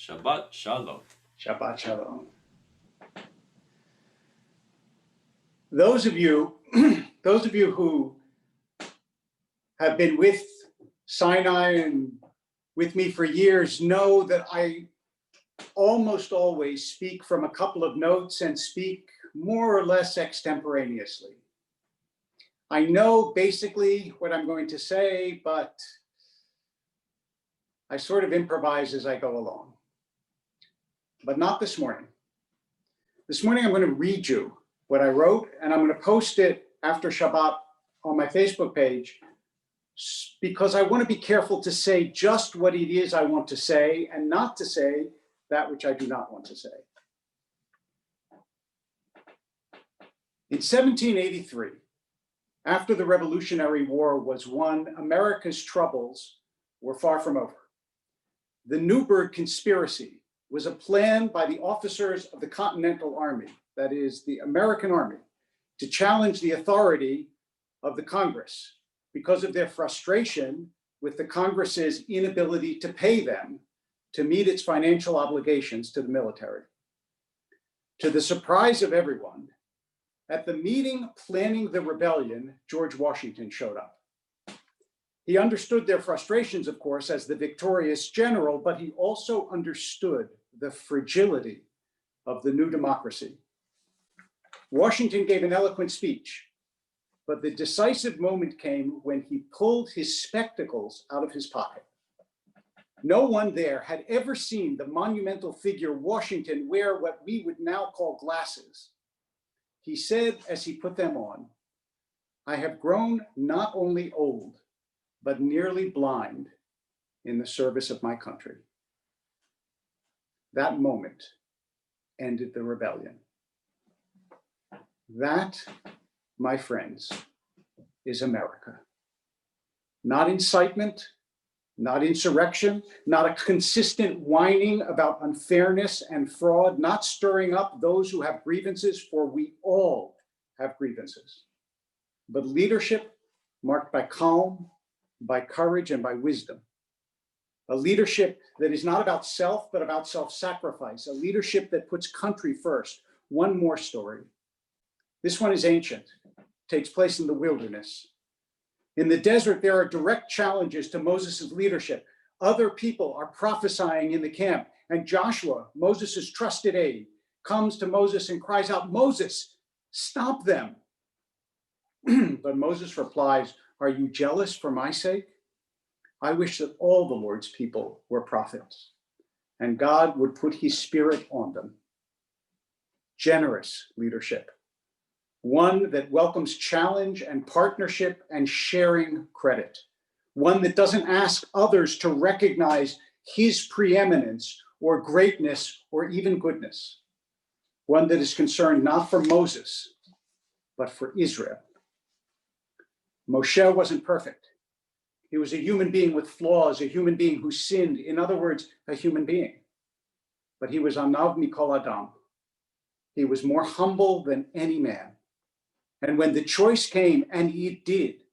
Shabbat Shalom. Shabbat Shalom. Those of you who have been with Sinai and with me for years know that I almost always speak from a couple of notes and speak more or less extemporaneously. I know basically what I'm going to say, but I sort of improvise as I go along. But not this morning. This morning I'm going to read you what I wrote, and I'm going to post it after Shabbat on my Facebook page, because I want to be careful to say just what it is I want to say and not to say that which I do not want to say. In 1783, after the Revolutionary War was won, America's troubles were far from over. The Newburgh Conspiracy was a plan by the officers of the Continental Army, that is, the American Army, to challenge the authority of the Congress because of their frustration with the Congress's inability to pay them to meet its financial obligations to the military. To the surprise of everyone, at the meeting planning the rebellion, George Washington showed up. He understood their frustrations, of course, as the victorious general, but he also understood the fragility of the new democracy. Washington gave an eloquent speech, but the decisive moment came when he pulled his spectacles out of his pocket. No one there had ever seen the monumental figure Washington wear what we would now call glasses. He said as he put them on, "I have grown not only old, but nearly blind in the service of my country." That moment ended the rebellion. That, my friends, is America. Not incitement, not insurrection, not a consistent whining about unfairness and fraud, not stirring up those who have grievances, for we all have grievances, but leadership marked by calm, by courage, and by wisdom. A leadership that is not about self, but about self-sacrifice. A leadership that puts country first. One more story. This one is ancient, takes place in the wilderness. In the desert, there are direct challenges to Moses' leadership. Other people are prophesying in the camp, and Joshua, Moses' trusted aide, comes to Moses and cries out, "Moses, stop them." But Moses replies, "Are you jealous for my sake? I wish that all the Lord's people were prophets, and God would put his spirit on them." Generous leadership. One that welcomes challenge and partnership and sharing credit. One that doesn't ask others to recognize his preeminence or greatness or even goodness. One that is concerned not for Moses, but for Israel. Moshe wasn't perfect. He was a human being with flaws, a human being who sinned. In other words, a human being. But he was Anav Mikol Adam. He was more humble than any man. And when the choice came, and he did,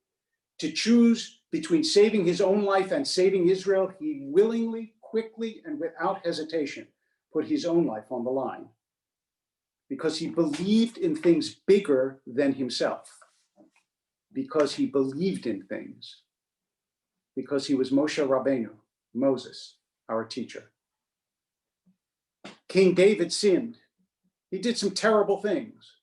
to choose between saving his own life and saving Israel, he willingly, quickly, and without hesitation put his own life on the line, because he believed in things bigger than himself, because he believed in things, because he was Moshe Rabbeinu, Moses, our teacher. King David sinned. He did some terrible things.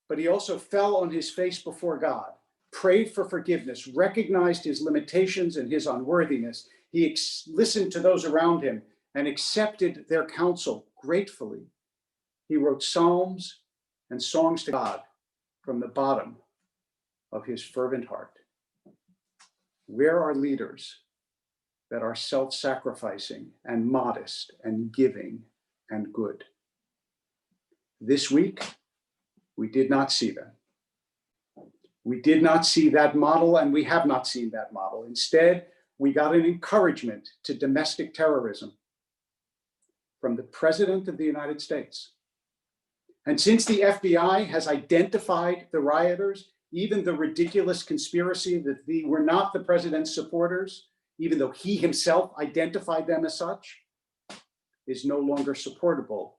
But he also fell on his face before God, prayed for forgiveness, recognized his limitations and his unworthiness. He listened to those around him and accepted their counsel gratefully. He wrote psalms and songs to God from the bottom of his fervent heart. Where are leaders that are self-sacrificing and modest and giving and good? This week, we did not see them. We did not see that model, and we have not seen that model. Instead, we got an encouragement to domestic terrorism from the President of the United States. And since the FBI has identified the rioters, even the ridiculous conspiracy that they were not the president's supporters, even though he himself identified them as such, is no longer supportable.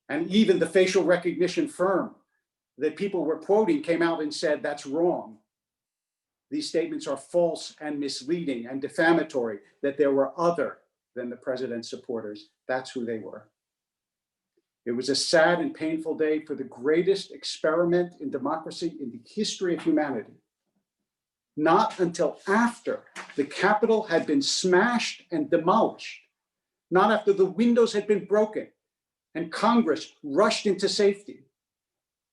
And even the facial recognition firm that people were quoting came out and said, that's wrong. These statements are false and misleading and defamatory, that there were other than the president's supporters. That's who they were. It was a sad and painful day for the greatest experiment in democracy in the history of humanity. Not until after the Capitol had been smashed and demolished, not after the windows had been broken and Congress rushed into safety,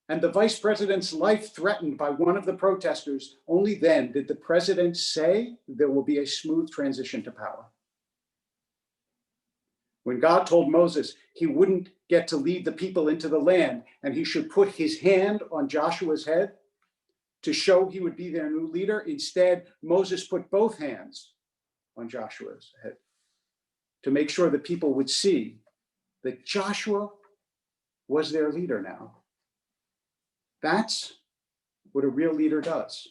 and the vice president's life threatened by one of the protesters, only then did the president say there will be a smooth transition to power. When God told Moses he wouldn't get to lead the people into the land and he should put his hand on Joshua's head to show he would be their new leader, instead, Moses put both hands on Joshua's head to make sure the people would see that Joshua was their leader now. That's what a real leader does.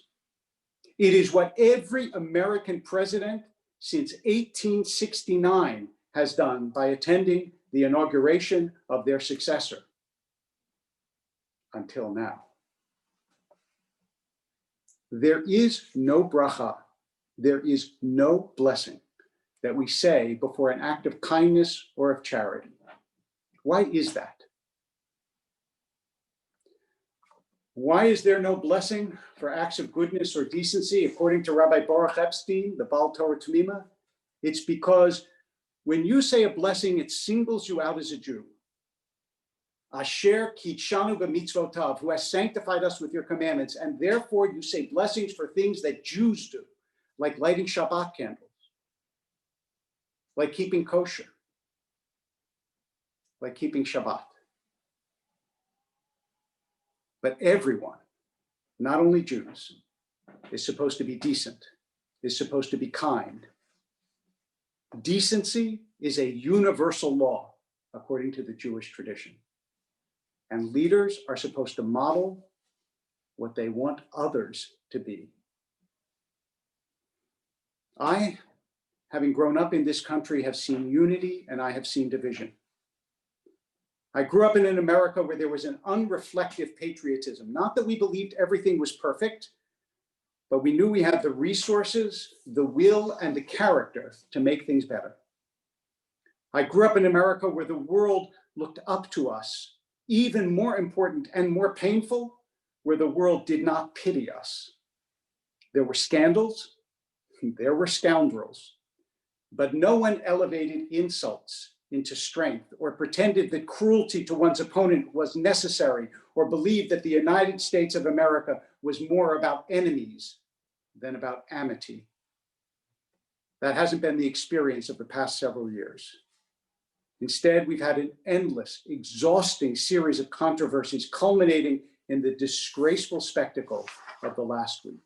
It is what every American president since 1869 has done by attending the inauguration of their successor until now. There is no bracha, there is no blessing that we say before an act of kindness or of charity. Why is that? Why is there no blessing for acts of goodness or decency? According to Rabbi Baruch Epstein, the Baal Torah Tamima, it's because when you say a blessing, it singles you out as a Jew. Asher kitshanu b'mitzvotav, who has sanctified us with your commandments, and therefore you say blessings for things that Jews do, like lighting Shabbat candles, like keeping kosher, like keeping Shabbat. But everyone, not only Jews, is supposed to be decent, is supposed to be kind. Decency is a universal law, according to the Jewish tradition. And leaders are supposed to model what they want others to be. I, having grown up in this country, have seen unity and I have seen division. I grew up in an America where there was an unreflective patriotism. Not that we believed everything was perfect, but we knew we had the resources, the will, and the character to make things better. I grew up in America where the world looked up to us. Even more important and more painful, where the world did not pity us. There were scandals, there were scoundrels, but no one elevated insults into strength or pretended that cruelty to one's opponent was necessary or believed that the United States of America was more about enemies than about amity. That hasn't been the experience of the past several years. Instead, we've had an endless, exhausting series of controversies culminating in the disgraceful spectacle of the last week.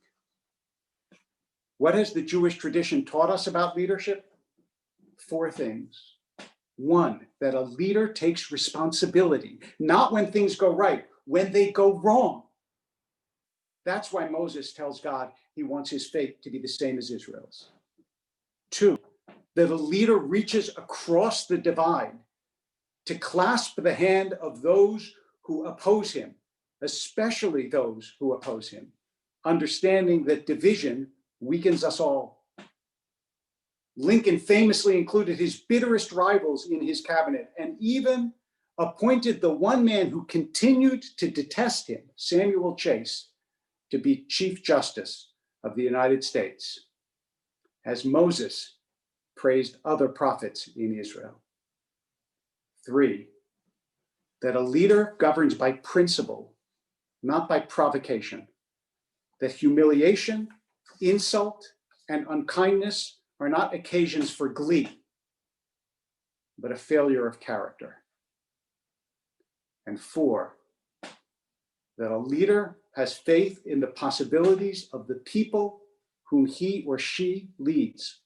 What has the Jewish tradition taught us about leadership? 4 things. 1, that a leader takes responsibility, not when things go right, when they go wrong. That's why Moses tells God he wants his fate to be the same as Israel's. 2, that a leader reaches across the divide to clasp the hand of those who oppose him, especially those who oppose him, understanding that division weakens us all. Lincoln famously included his bitterest rivals in his cabinet and even appointed the one man who continued to detest him, Samuel Chase, to be Chief Justice of the United States, as Moses praised other prophets in Israel. 3, that a leader governs by principle, not by provocation, that humiliation, insult, and unkindness are not occasions for glee, but a failure of character. And 4, that a leader has faith in the possibilities of the people whom he or she leads.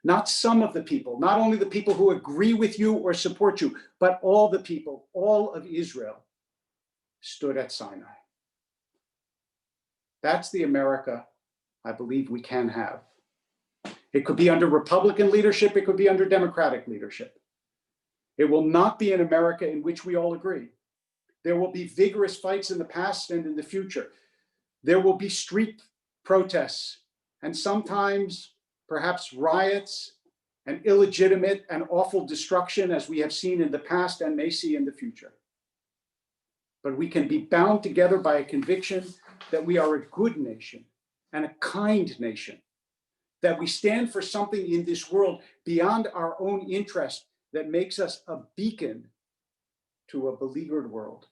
Not some of the people, not only the people who agree with you or support you, but all the people, all of Israel stood at Sinai. That's the America I believe we can have. It could be under Republican leadership, it could be under Democratic leadership. It will not be an America in which we all agree. There will be vigorous fights in the past and in the future. There will be street protests and sometimes perhaps riots and illegitimate and awful destruction, as we have seen in the past and may see in the future. But we can be bound together by a conviction that we are a good nation and a kind nation, that we stand for something in this world beyond our own interest that makes us a beacon to a beleaguered world.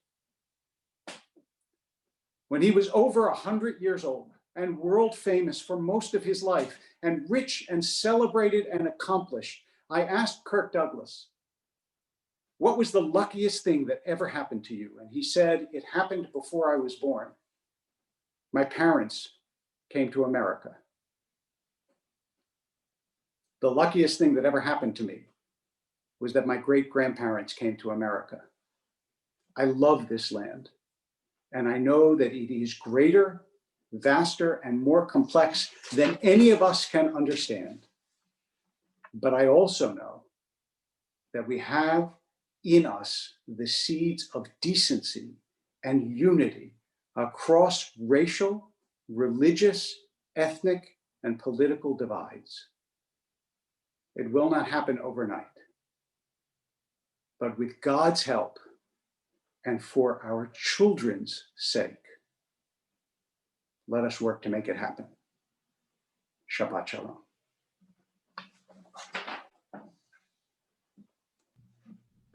When he was over 100 years old and world famous for most of his life and rich and celebrated and accomplished, I asked Kirk Douglas, what was the luckiest thing that ever happened to you? And he said, it happened before I was born. My parents came to America. The luckiest thing that ever happened to me was that my great-grandparents came to America. I love this land, and I know that it is greater, vaster, and more complex than any of us can understand. But I also know that we have in us the seeds of decency and unity across racial, religious, ethnic, and political divides. It will not happen overnight, but with God's help and for our children's sake, let us work to make it happen. Shabbat Shalom.